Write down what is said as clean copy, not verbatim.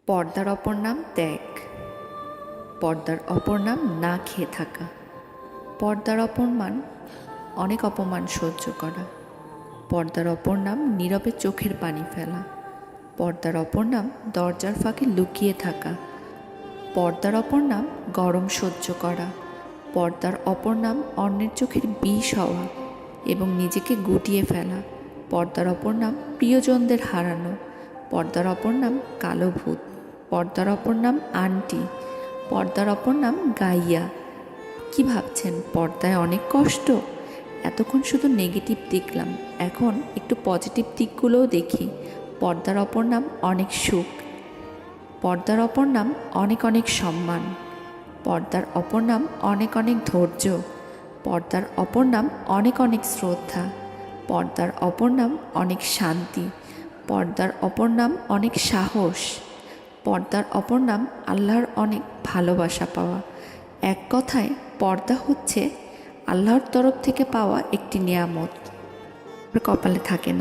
পর্দার অপর নাম ত্যাগ। পর্দার অপর নাম না খেয়ে থাকা। পর্দার অপমান অনেক অপমান সহ্য করা। পর্দার অপর নাম নীরবে চোখের পানি ফেলা। পর্দার অপর নাম দরজার ফাঁকে লুকিয়ে থাকা। পর্দার অপর নাম গরম সহ্য করা। পর্দার অপর নাম অন্যের চোখের বিষ হওয়া এবং নিজেকে গুটিয়ে ফেলা। পর্দার অপর নাম প্রিয়জনদের হারানো। পর্দার অপর নাম কালো ভূত। পর্দার অপর নাম আন্টি। পর্দার অপর নাম গাইয়া। কি ভাবছেন পর্দায় অনেক কষ্ট? এতক্ষণ শুধু নেগেটিভ দেখলাম, এখন একটু পজিটিভ দিকগুলোও দেখি। পর্দার অপর নাম অনেক সুখ। পর্দার অপর নাম অনেক অনেক সম্মান। পর্দার অপর নাম অনেক অনেক ধৈর্য। পর্দার অপর নাম অনেক অনেক শ্রদ্ধা। পর্দার অপর নাম অনেক শান্তি। পর্দার অপর নাম অনেক সাহস। পর্দার অপর নাম আল্লাহর অনেক ভালোবাসা পাওয়া। এক কথায় পর্দা হচ্ছে আল্লাহর তরফ থেকে পাওয়া একটি নিয়ামত, কপালে থাকে না।